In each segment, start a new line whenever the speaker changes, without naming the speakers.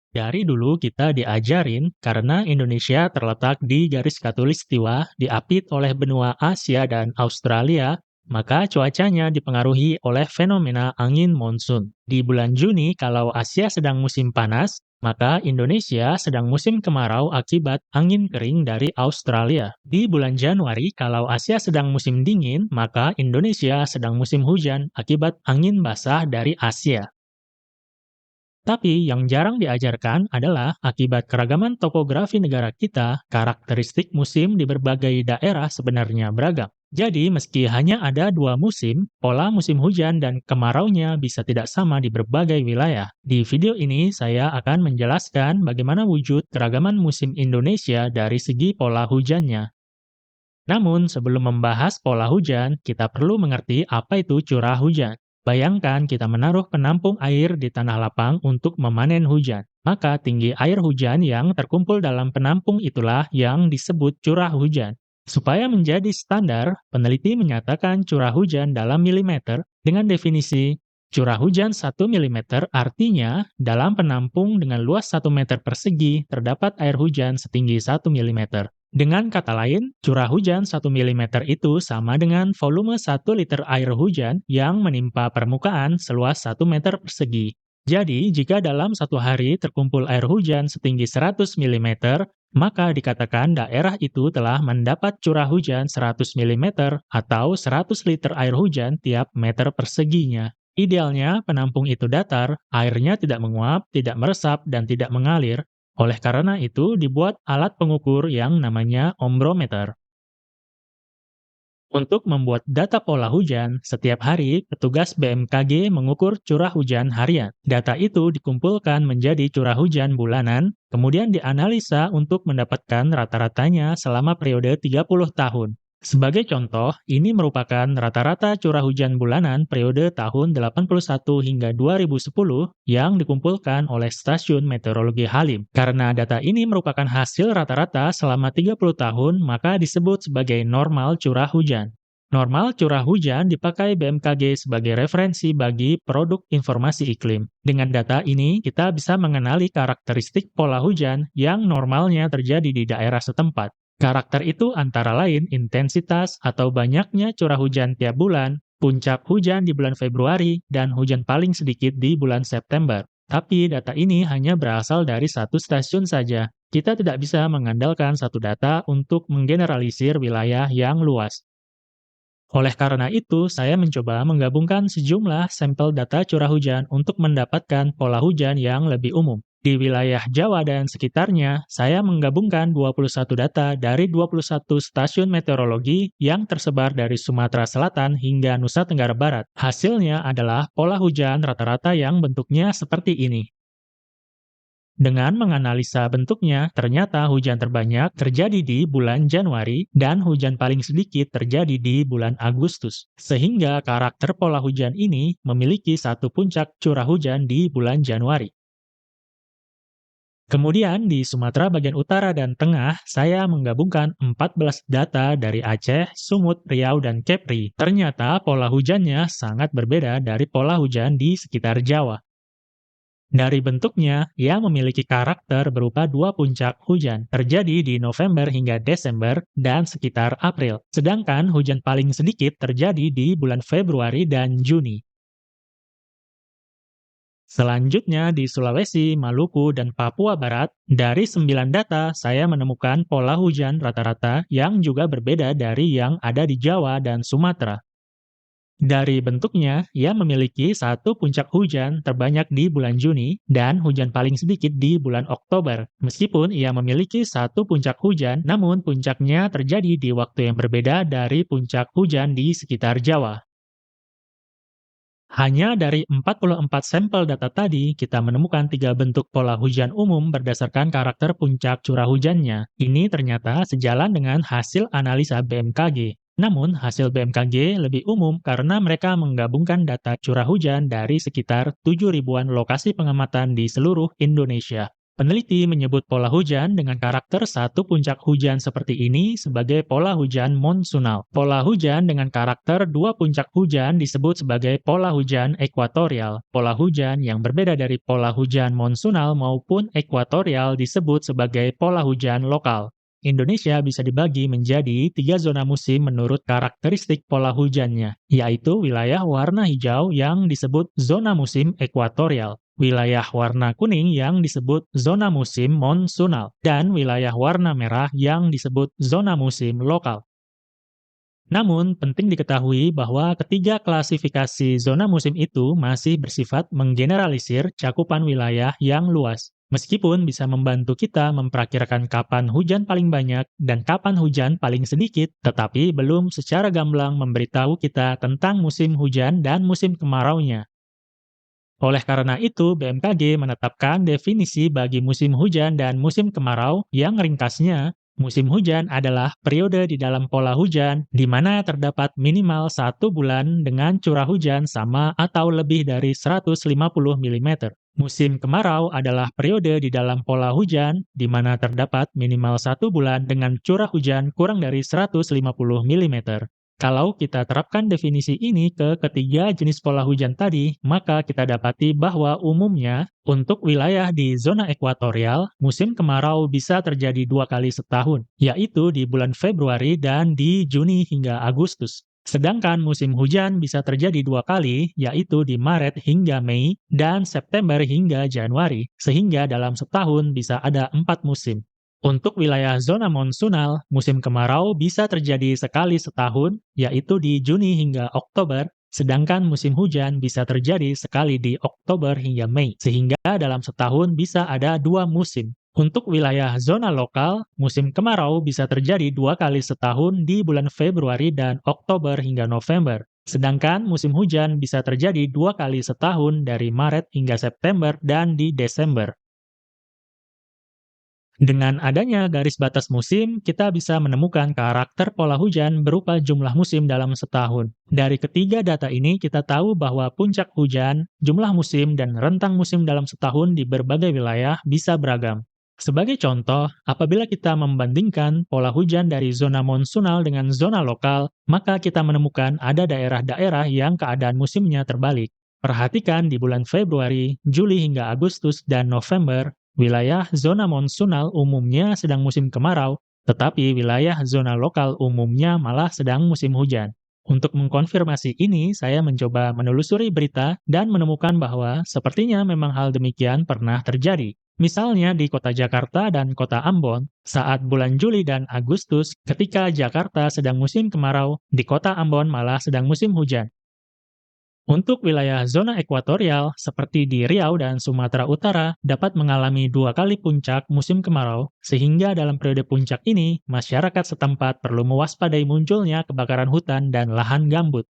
Dari dulu kita diajarin karena Indonesia terletak di garis khatulistiwa diapit oleh benua Asia dan Australia, maka cuacanya dipengaruhi oleh fenomena angin monsun. Di bulan Juni, kalau Asia sedang musim panas, maka Indonesia sedang musim kemarau akibat angin kering dari Australia. Di bulan Januari, kalau Asia sedang musim dingin, maka Indonesia sedang musim hujan akibat angin basah dari Asia. Tapi yang jarang diajarkan adalah akibat keragaman topografi negara kita, karakteristik musim di berbagai daerah sebenarnya beragam. Jadi, meski hanya ada dua musim, pola musim hujan dan kemaraunya bisa tidak sama di berbagai wilayah. Di video ini, saya akan menjelaskan bagaimana wujud keragaman musim Indonesia dari segi pola hujannya. Namun, sebelum membahas pola hujan, kita perlu mengerti apa itu curah hujan. Bayangkan kita menaruh penampung air di tanah lapang untuk memanen hujan. Maka tinggi air hujan yang terkumpul dalam penampung itulah yang disebut curah hujan. Supaya menjadi standar, peneliti menyatakan curah hujan dalam milimeter dengan definisi curah hujan 1 milimeter artinya dalam penampung dengan luas 1 meter persegi terdapat air hujan setinggi 1 milimeter. Dengan kata lain, curah hujan 1 milimeter itu sama dengan volume 1 liter air hujan yang menimpa permukaan seluas 1 meter persegi. Jadi, jika dalam satu hari terkumpul air hujan setinggi 100 milimeter, maka dikatakan daerah itu telah mendapat curah hujan 100 milimeter atau 100 liter air hujan tiap meter perseginya. Idealnya, penampung itu datar, airnya tidak menguap, tidak meresap, dan tidak mengalir. Oleh karena itu, dibuat alat pengukur yang namanya ombrometer. Untuk membuat data pola hujan, setiap hari petugas BMKG mengukur curah hujan harian. Data itu dikumpulkan menjadi curah hujan bulanan, kemudian dianalisa untuk mendapatkan rata-ratanya selama periode 30 tahun. Sebagai contoh, ini merupakan rata-rata curah hujan bulanan periode tahun 81 hingga 2010 yang dikumpulkan oleh Stasiun Meteorologi Halim. Karena data ini merupakan hasil rata-rata selama 30 tahun, maka disebut sebagai normal curah hujan. Normal curah hujan dipakai BMKG sebagai referensi bagi produk informasi iklim. Dengan data ini, kita bisa mengenali karakteristik pola hujan yang normalnya terjadi di daerah setempat. Karakter itu antara lain intensitas atau banyaknya curah hujan tiap bulan, puncak hujan di bulan Februari, dan hujan paling sedikit di bulan September. Tapi data ini hanya berasal dari satu stasiun saja. Kita tidak bisa mengandalkan satu data untuk menggeneralisir wilayah yang luas. Oleh karena itu, saya mencoba menggabungkan sejumlah sampel data curah hujan untuk mendapatkan pola hujan yang lebih umum. Di wilayah Jawa dan sekitarnya, saya menggabungkan 21 data dari 21 stasiun meteorologi yang tersebar dari Sumatera Selatan hingga Nusa Tenggara Barat. Hasilnya adalah pola hujan rata-rata yang bentuknya seperti ini. Dengan menganalisa bentuknya, ternyata hujan terbanyak terjadi di bulan Januari dan hujan paling sedikit terjadi di bulan Agustus. Sehingga karakter pola hujan ini memiliki satu puncak curah hujan di bulan Januari. Kemudian di Sumatera bagian utara dan tengah, saya menggabungkan 14 data dari Aceh, Sumut, Riau, dan Kepri. Ternyata pola hujannya sangat berbeda dari pola hujan di sekitar Jawa. Dari bentuknya, ia memiliki karakter berupa dua puncak hujan, terjadi di November hingga Desember dan sekitar April. Sedangkan hujan paling sedikit terjadi di bulan Februari dan Juni. Selanjutnya di Sulawesi, Maluku, dan Papua Barat, dari 9 data saya menemukan pola hujan rata-rata yang juga berbeda dari yang ada di Jawa dan Sumatera. Dari bentuknya, ia memiliki satu puncak hujan terbanyak di bulan Juni dan hujan paling sedikit di bulan Oktober. Meskipun ia memiliki satu puncak hujan, namun puncaknya terjadi di waktu yang berbeda dari puncak hujan di sekitar Jawa. Hanya dari 44 sampel data tadi, kita menemukan tiga bentuk pola hujan umum berdasarkan karakter puncak curah hujannya. Ini ternyata sejalan dengan hasil analisa BMKG. Namun, hasil BMKG lebih umum karena mereka menggabungkan data curah hujan dari sekitar 7 ribuan lokasi pengamatan di seluruh Indonesia. Peneliti menyebut pola hujan dengan karakter satu puncak hujan seperti ini sebagai pola hujan monsunal. Pola hujan dengan karakter dua puncak hujan disebut sebagai pola hujan ekuatorial. Pola hujan yang berbeda dari pola hujan monsunal maupun ekuatorial disebut sebagai pola hujan lokal. Indonesia bisa dibagi menjadi 3 zona musim menurut karakteristik pola hujannya, yaitu wilayah warna hijau yang disebut zona musim ekuatorial, wilayah warna kuning yang disebut zona musim monsunal, dan wilayah warna merah yang disebut zona musim lokal. Namun, penting diketahui bahwa ketiga klasifikasi zona musim itu masih bersifat menggeneralisir cakupan wilayah yang luas. Meskipun bisa membantu kita memperkirakan kapan hujan paling banyak dan kapan hujan paling sedikit, tetapi belum secara gamblang memberitahu kita tentang musim hujan dan musim kemaraunya. Oleh karena itu, BMKG menetapkan definisi bagi musim hujan dan musim kemarau yang ringkasnya, musim hujan adalah periode di dalam pola hujan di mana terdapat minimal 1 bulan dengan curah hujan sama atau lebih dari 150 mm. Musim kemarau adalah periode di dalam pola hujan di mana terdapat minimal 1 bulan dengan curah hujan kurang dari 150 mm. Kalau kita terapkan definisi ini ke ketiga jenis pola hujan tadi, maka kita dapati bahwa umumnya untuk wilayah di zona ekuatorial, musim kemarau bisa terjadi 2 kali setahun, yaitu di bulan Februari dan di Juni hingga Agustus. Sedangkan musim hujan bisa terjadi 2 kali, yaitu di Maret hingga Mei dan September hingga Januari, sehingga dalam setahun bisa ada 4 musim. Untuk wilayah zona monsunal, musim kemarau bisa terjadi sekali setahun, yaitu di Juni hingga Oktober, sedangkan musim hujan bisa terjadi sekali di Oktober hingga Mei, sehingga dalam setahun bisa ada 2 musim. Untuk wilayah zona lokal, musim kemarau bisa terjadi 2 kali setahun di bulan Februari dan Oktober hingga November. Sedangkan musim hujan bisa terjadi 2 kali setahun dari Maret hingga September dan di Desember. Dengan adanya garis batas musim, kita bisa menemukan karakter pola hujan berupa jumlah musim dalam setahun. Dari ketiga data ini, kita tahu bahwa puncak hujan, jumlah musim, dan rentang musim dalam setahun di berbagai wilayah bisa beragam. Sebagai contoh, apabila kita membandingkan pola hujan dari zona monsunal dengan zona lokal, maka kita menemukan ada daerah-daerah yang keadaan musimnya terbalik. Perhatikan di bulan Februari, Juli hingga Agustus, dan November, wilayah zona monsunal umumnya sedang musim kemarau, tetapi wilayah zona lokal umumnya malah sedang musim hujan. Untuk mengkonfirmasi ini, saya mencoba menelusuri berita dan menemukan bahwa sepertinya memang hal demikian pernah terjadi. Misalnya di kota Jakarta dan kota Ambon, saat bulan Juli dan Agustus, ketika Jakarta sedang musim kemarau, di kota Ambon malah sedang musim hujan. Untuk wilayah zona ekuatorial, seperti di Riau dan Sumatera Utara, dapat mengalami 2 kali puncak musim kemarau, sehingga dalam periode puncak ini, masyarakat setempat perlu mewaspadai munculnya kebakaran hutan dan lahan gambut.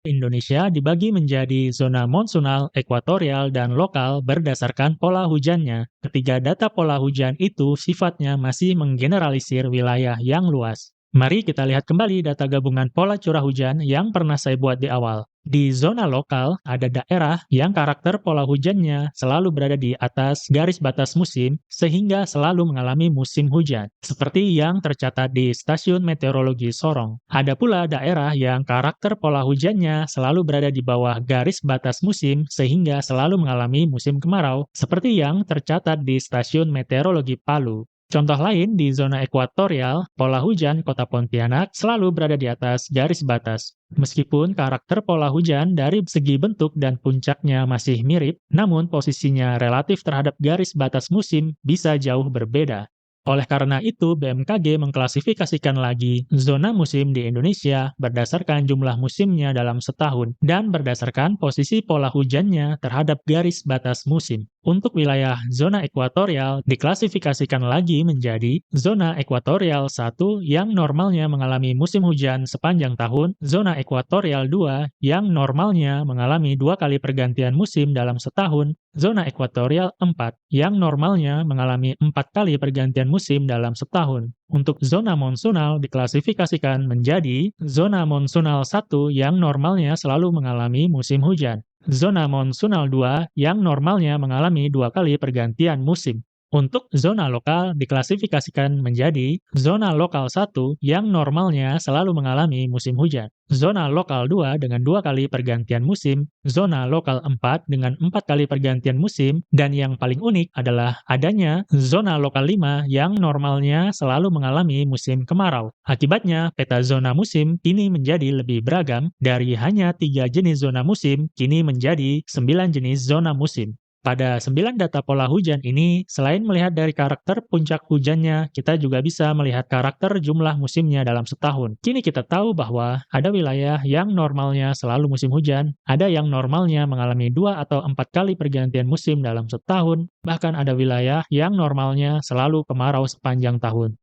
Indonesia dibagi menjadi zona monsunal, ekuatorial, dan lokal berdasarkan pola hujannya. Ketiga data pola hujan itu sifatnya masih menggeneralisir wilayah yang luas. Mari kita lihat kembali data gabungan pola curah hujan yang pernah saya buat di awal. Di zona lokal, ada daerah yang karakter pola hujannya selalu berada di atas garis batas musim, sehingga selalu mengalami musim hujan, seperti yang tercatat di Stasiun Meteorologi Sorong. Ada pula daerah yang karakter pola hujannya selalu berada di bawah garis batas musim, sehingga selalu mengalami musim kemarau, seperti yang tercatat di Stasiun Meteorologi Palu. Contoh lain, di zona ekuatorial, pola hujan kota Pontianak selalu berada di atas garis batas. Meskipun karakter pola hujan dari segi bentuk dan puncaknya masih mirip, namun posisinya relatif terhadap garis batas musim bisa jauh berbeda. Oleh karena itu, BMKG mengklasifikasikan lagi zona musim di Indonesia berdasarkan jumlah musimnya dalam setahun dan berdasarkan posisi pola hujannya terhadap garis batas musim. Untuk wilayah zona ekuatorial diklasifikasikan lagi menjadi zona ekuatorial 1 yang normalnya mengalami musim hujan sepanjang tahun, zona ekuatorial 2 yang normalnya mengalami 2 kali pergantian musim dalam setahun, zona ekuatorial 4 yang normalnya mengalami 4 kali pergantian musim dalam setahun. Untuk zona monsunal diklasifikasikan menjadi zona monsunal 1 yang normalnya selalu mengalami musim hujan. Zona monsunal 2 yang normalnya mengalami 2 kali pergantian musim. Untuk zona lokal diklasifikasikan menjadi zona lokal 1 yang normalnya selalu mengalami musim hujan, zona lokal 2 dengan 2 kali pergantian musim, zona lokal 4 dengan 4 kali pergantian musim, dan yang paling unik adalah adanya zona lokal 5 yang normalnya selalu mengalami musim kemarau. Akibatnya, peta zona musim kini menjadi lebih beragam, dari hanya 3 jenis zona musim, kini menjadi 9 jenis zona musim. Pada 9 data pola hujan ini, selain melihat dari karakter puncak hujannya, kita juga bisa melihat karakter jumlah musimnya dalam setahun. Kini kita tahu bahwa ada wilayah yang normalnya selalu musim hujan, ada yang normalnya mengalami 2 atau 4 kali pergantian musim dalam setahun, bahkan ada wilayah yang normalnya selalu kemarau sepanjang tahun.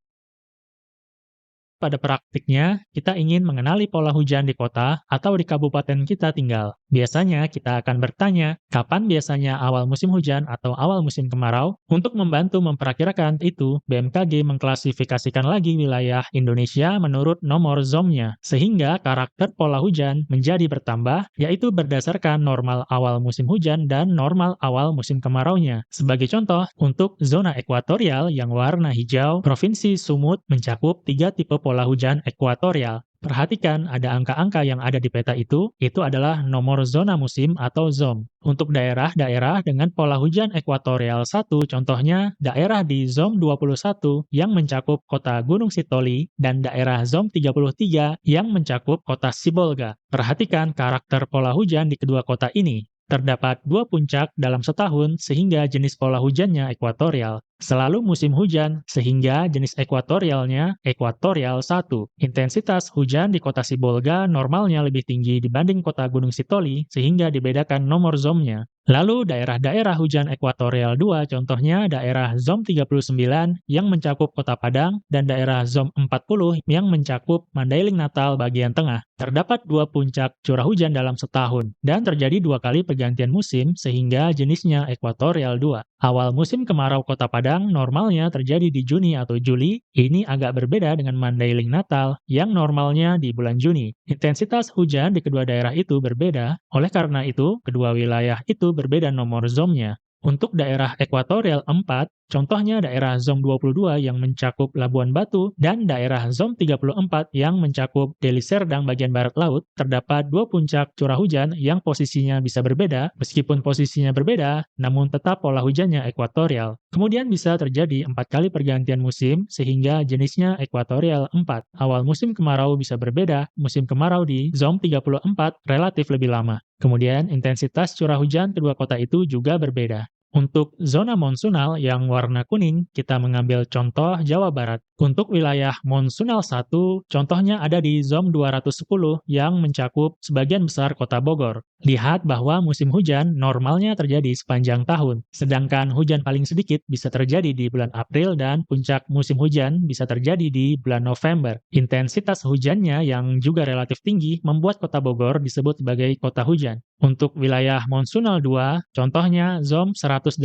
Pada praktiknya, kita ingin mengenali pola hujan di kota atau di kabupaten kita tinggal. Biasanya kita akan bertanya, kapan biasanya awal musim hujan atau awal musim kemarau? Untuk membantu memperkirakan itu, BMKG mengklasifikasikan lagi wilayah Indonesia menurut nomor ZOM-nya, sehingga karakter pola hujan menjadi bertambah, yaitu berdasarkan normal awal musim hujan dan normal awal musim kemaraunya. Sebagai contoh, untuk zona ekuatorial yang warna hijau, Provinsi Sumut mencakup 3 tipe pola hujan ekuatorial. Perhatikan ada angka-angka yang ada di peta itu adalah nomor zona musim atau ZOM. Untuk daerah-daerah dengan pola hujan ekuatorial 1, contohnya daerah di ZOM 21 yang mencakup kota Gunung Sitoli dan daerah ZOM 33 yang mencakup kota Sibolga. Perhatikan karakter pola hujan di kedua kota ini. Terdapat 2 puncak dalam setahun sehingga jenis pola hujannya ekuatorial. Selalu musim hujan sehingga jenis ekuatorialnya ekuatorial 1. Intensitas hujan di kota Sibolga normalnya lebih tinggi dibanding kota Gunung Sitoli sehingga dibedakan nomor ZOM-nya. Lalu daerah-daerah hujan ekuatorial 2 contohnya daerah ZOM 39 yang mencakup kota Padang dan daerah ZOM 40 yang mencakup Mandailing Natal bagian tengah. Terdapat 2 puncak curah hujan dalam setahun dan terjadi 2 kali pergantian musim sehingga jenisnya ekuatorial 2. Awal musim kemarau kota Padang normalnya terjadi di Juni atau Juli. Ini agak berbeda dengan Mandailing Natal yang normalnya di bulan Juni. Intensitas hujan di kedua daerah itu berbeda, oleh karena itu kedua wilayah itu berbeda nomor ZOM-nya. Untuk daerah ekuatorial 4, contohnya daerah ZOM 22 yang mencakup Labuan Batu dan daerah ZOM 34 yang mencakup Deli Serdang bagian barat laut, terdapat 2 puncak curah hujan yang posisinya bisa berbeda, meskipun posisinya berbeda, namun tetap pola hujannya ekuatorial. Kemudian bisa terjadi 4 kali pergantian musim sehingga jenisnya ekuatorial 4. Awal musim kemarau bisa berbeda, musim kemarau di ZOM 34 relatif lebih lama. Kemudian intensitas curah hujan kedua kota itu juga berbeda. Untuk zona monsunal yang warna kuning, kita mengambil contoh Jawa Barat. Untuk wilayah monsunal 1, contohnya ada di ZOM 210 yang mencakup sebagian besar kota Bogor. Lihat bahwa musim hujan normalnya terjadi sepanjang tahun, sedangkan hujan paling sedikit bisa terjadi di bulan April dan puncak musim hujan bisa terjadi di bulan November. Intensitas hujannya yang juga relatif tinggi membuat kota Bogor disebut sebagai kota hujan. Untuk wilayah monsunal 2, contohnya ZOM 187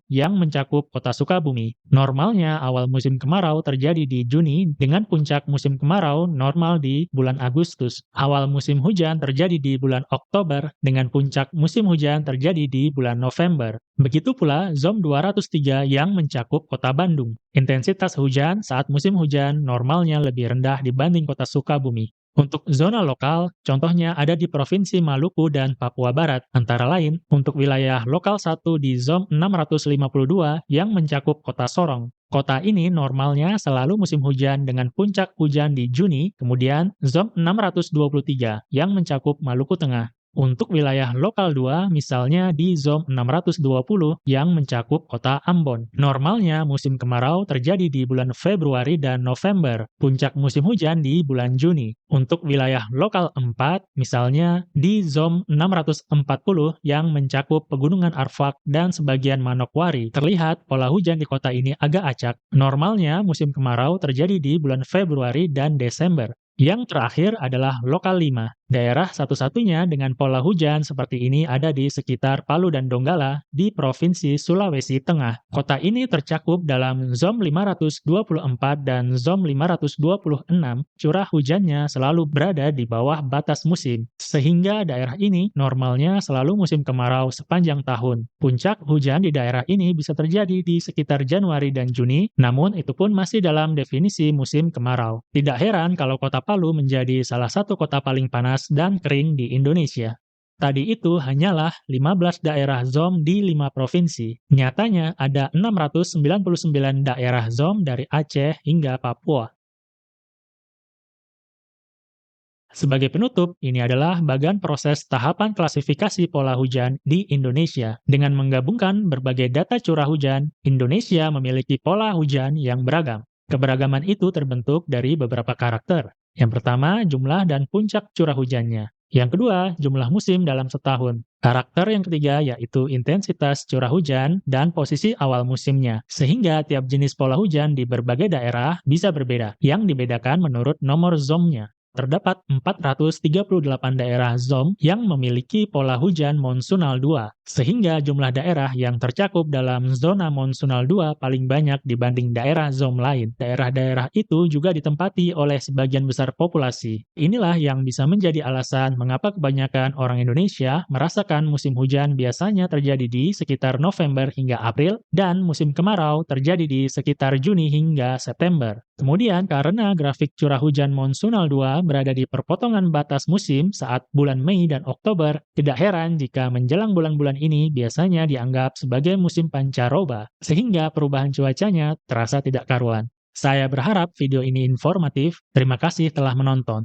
yang mencakup kota Sukabumi. Normalnya awal musim kemarau terjadi di Juni dengan puncak musim kemarau normal di bulan Agustus. Awal musim hujan terjadi di bulan Oktober dengan puncak musim hujan terjadi di bulan November. Begitu pula ZOM 203 yang mencakup kota Bandung. Intensitas hujan saat musim hujan normalnya lebih rendah dibanding kota Sukabumi. Untuk zona lokal, contohnya ada di Provinsi Maluku dan Papua Barat, antara lain untuk wilayah lokal 1 di ZOM 652 yang mencakup kota Sorong. Kota ini normalnya selalu musim hujan dengan puncak hujan di Juni, kemudian ZOM 623 yang mencakup Maluku Tengah. Untuk wilayah lokal 2, misalnya di ZOM 620 yang mencakup kota Ambon. Normalnya musim kemarau terjadi di bulan Februari dan November, puncak musim hujan di bulan Juni. Untuk wilayah lokal 4, misalnya di ZOM 640 yang mencakup Pegunungan Arfak dan sebagian Manokwari, terlihat pola hujan di kota ini agak acak. Normalnya musim kemarau terjadi di bulan Februari dan Desember. Yang terakhir adalah lokal 5, Daerah satu-satunya dengan pola hujan seperti ini ada di sekitar Palu dan Donggala di Provinsi Sulawesi Tengah. Kota ini tercakup dalam ZON 524 dan ZON 526. Curah hujannya selalu berada di bawah batas musim, sehingga daerah ini normalnya selalu musim kemarau sepanjang tahun. Puncak hujan di daerah ini bisa terjadi di sekitar Januari dan Juni, namun itu pun masih dalam definisi musim kemarau. Tidak heran kalau kota Palu menjadi salah satu kota paling panas dan kering di Indonesia. Tadi itu hanyalah 15 daerah ZOM di 5 provinsi. Nyatanya ada 699 daerah ZOM dari Aceh hingga Papua. Sebagai penutup, ini adalah bagian proses tahapan klasifikasi pola hujan di Indonesia. Dengan menggabungkan berbagai data curah hujan, Indonesia memiliki pola hujan yang beragam. Keberagaman itu terbentuk dari beberapa karakter. Yang pertama, jumlah dan puncak curah hujannya. Yang kedua, jumlah musim dalam setahun. Karakter yang ketiga yaitu intensitas curah hujan dan posisi awal musimnya. Sehingga tiap jenis pola hujan di berbagai daerah bisa berbeda, yang dibedakan menurut nomor ZOM-nya. Terdapat 438 daerah ZOM yang memiliki pola hujan monsunal 2, sehingga jumlah daerah yang tercakup dalam zona monsunal 2 paling banyak dibanding daerah ZOM lain. Daerah-daerah itu juga ditempati oleh sebagian besar populasi. Inilah yang bisa menjadi alasan mengapa kebanyakan orang Indonesia merasakan musim hujan biasanya terjadi di sekitar November hingga April, dan musim kemarau terjadi di sekitar Juni hingga September. Kemudian, karena grafik curah hujan monsunal 2 berada di perpotongan batas musim saat bulan Mei dan Oktober, tidak heran jika menjelang bulan-bulan ini biasanya dianggap sebagai musim pancaroba, sehingga perubahan cuacanya terasa tidak karuan. Saya berharap video ini informatif. Terima kasih telah menonton.